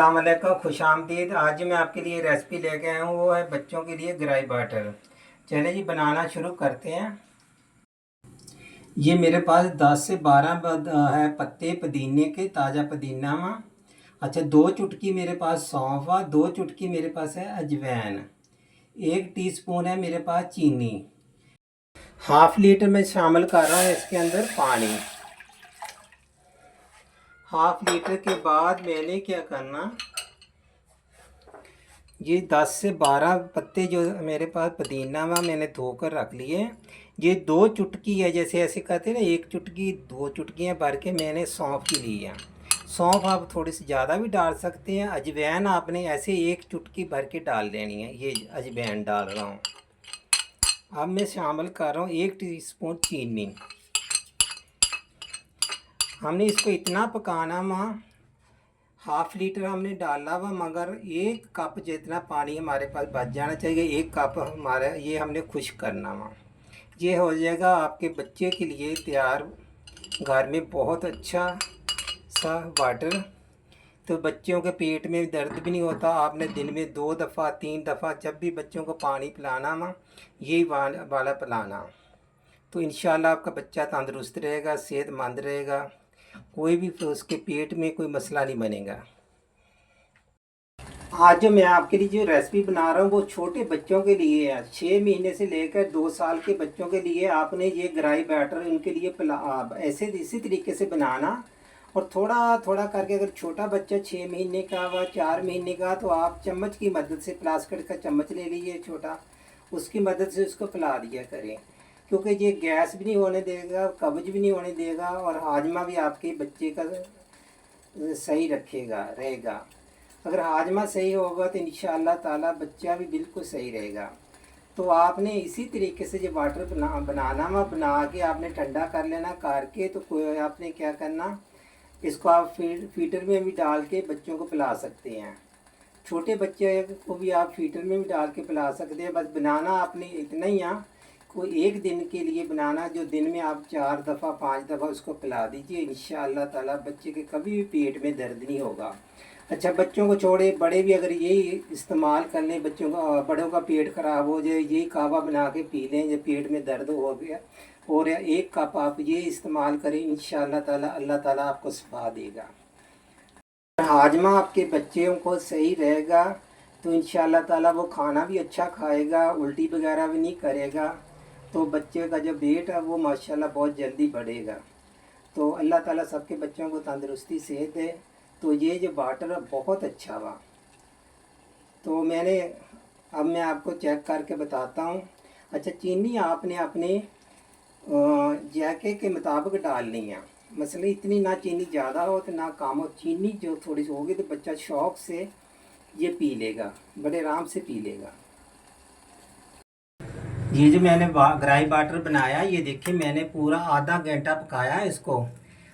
अस्सलाम वालेकुम, खुशामदीद। आज मैं आपके लिए रेसिपी लेके आया हूँ, वो है बच्चों के लिए ग्राई बाटर। चलिए जी बनाना शुरू करते हैं। ये मेरे पास 10 से 12 है पत्ते पुदीने के, ताज़ा पुदीना वा। अच्छा, 2 चुटकी मेरे पास सौंफ वा, 2 चुटकी मेरे पास है अजवैन, 1 टीस्पून है मेरे पास चीनी, हाफ लीटर में शामिल कर रहा हूँ इसके अंदर पानी। हाफ लीटर के बाद मैंने क्या करना, ये 10 से 12 पत्ते जो मेरे पास पुदीना वा मैंने धोकर रख लिए। ये 2 चुटकी है, जैसे ऐसे कहते हैं ना, 1 चुटकी 2 चुटकियाँ भर के मैंने सौंफ की ली है। सौंफ आप थोड़ी सी ज़्यादा भी डाल सकते हैं। अजवैन आपने ऐसे 1 चुटकी भर के डाल देनी है। ये अजवैन डाल रहा हूँ। अब मैं शामिल कर रहा हूँ 1 टीस्पून चीनी। हमने इसको इतना पकाना वहाँ, हाफ लीटर हमने डाला हुआ, मगर 1 कप जितना पानी हमारे पास बच जाना चाहिए। 1 कप हमारा ये हमने खुश्क करना हुआ। ये हो जाएगा आपके बच्चे के लिए तैयार, घर में बहुत अच्छा सा वाटर। तो बच्चों के पेट में दर्द भी नहीं होता। आपने दिन में 2 दफ़ा 3 दफ़ा जब भी बच्चों को पानी पिलाना हुआ, यही वाला पिलाना। तो इंशाल्लाह आपका बच्चा तंदुरुस्त रहेगा, सेहतमंद रहेगा, कोई भी उसके पेट में कोई मसला नहीं बनेगा। आज जो मैं आपके लिए जो रेसिपी बना रहा हूँ वो छोटे बच्चों के लिए है। 6 महीने से लेकर 2 साल के बच्चों के लिए आपने ये ग्राई बैटर उनके लिए ऐसे इसी तरीके से बनाना। और थोड़ा थोड़ा करके, अगर छोटा बच्चा 6 महीने का व 4 महीने का, तो आप चम्मच की मदद से, प्लास्टिक का चम्मच ले लीजिए छोटा, उसकी मदद से उसको पिला दिया करें। क्योंकि ये गैस भी नहीं होने देगा, कब्ज भी नहीं होने देगा, और हाजमा भी आपके बच्चे का सही रहेगा। अगर हाजमा सही होगा तो इंशाअल्लाह ताला बच्चा भी बिल्कुल सही रहेगा। तो आपने इसी तरीके से जो वाटर बनाना वा, बना के आपने ठंडा कर लेना करके। तो कोई आपने क्या करना, इसको आप फीटर में भी डाल के बच्चों को पिला सकते हैं। छोटे बच्चे को भी आप फीटर में भी डाल के पिला सकते हैं। बस बनाना आपने इतना ही है, कोई 1 दिन के लिए बनाना, जो दिन में आप 4 दफ़ा 5 दफ़ा उसको पिला दीजिए। इंशाअल्लाह ताला बच्चे के कभी भी पेट में दर्द नहीं होगा। अच्छा, बच्चों को छोड़े बड़े भी अगर यही इस्तेमाल कर लें, बच्चों का बड़ों का पेट ख़राब हो जाए, यही कावा बना के पी लें, जब पेट में दर्द हो गया और 1 कप आप ये इस्तेमाल करें, इंशाअल्लाह ताला अल्लाह ताला आपको शिफा देगा। हाजमा आपके बच्चों को सही रहेगा तो इंशाअल्लाह ताला वो खाना भी अच्छा खाएगा, उल्टी वगैरह भी नहीं करेगा। तो बच्चे का जो वेट है वो माशाल्लाह बहुत जल्दी बढ़ेगा। तो अल्लाह ताला सबके बच्चों को तंदुरुस्ती सेहत दे। तो ये जो वाटर है बहुत अच्छा हुआ। तो अब मैं आपको चेक करके बताता हूँ। अच्छा, चीनी आपने अपने जायके के मुताबिक डालनी है। मसले इतनी ना चीनी ज़्यादा हो तो ना कम हो। चीनी जो थोड़ी सी होगी तो बच्चा शौक़ से ये पी लेगा, बड़े आराम से पी लेगा। ये जो मैंने ग्राई वाटर बनाया, ये देखिए मैंने पूरा आधा घंटा पकाया इसको।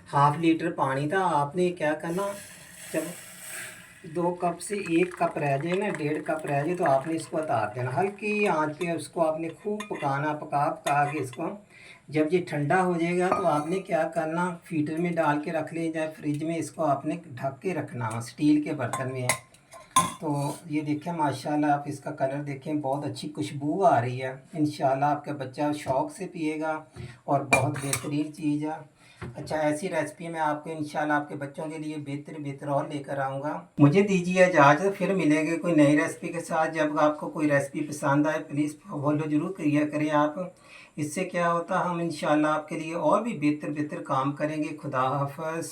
हाफ लीटर पानी था। आपने क्या करना, जब 2 कप से 1 कप रह जाए ना, 1.5 कप रह जाए, तो आपने इसको उतार देना। हल्की आंच पे उसको आपने खूब पकाना, पका के इसको जब ये ठंडा हो जाएगा तो आपने क्या करना, फीटर में डाल के रख ले, या फ्रिज में इसको आपने ढक के रखना, स्टील के बर्तन में है। तो ये देखें माशाल्लाह, आप इसका कलर देखें, बहुत अच्छी खुशबू आ रही है। इंशाल्लाह आपका बच्चा शौक़ से पिएगा और बहुत बेहतरीन चीज़ है। अच्छा, ऐसी रेसिपी मैं आपको इंशाल्लाह आपके बच्चों के लिए बेहतर और लेकर आऊँगा। मुझे दीजिए इजाज़त, फिर मिलेंगे कोई नई रेसिपी के साथ। जब आपको कोई रेसिपी पसंद आए प्लीज़ फॉलो ज़रूर किया करें आप। इससे क्या होता है, हम इंशाल्लाह आपके लिए और भी बेहतर काम करेंगे। खुदा हाफ़िज़।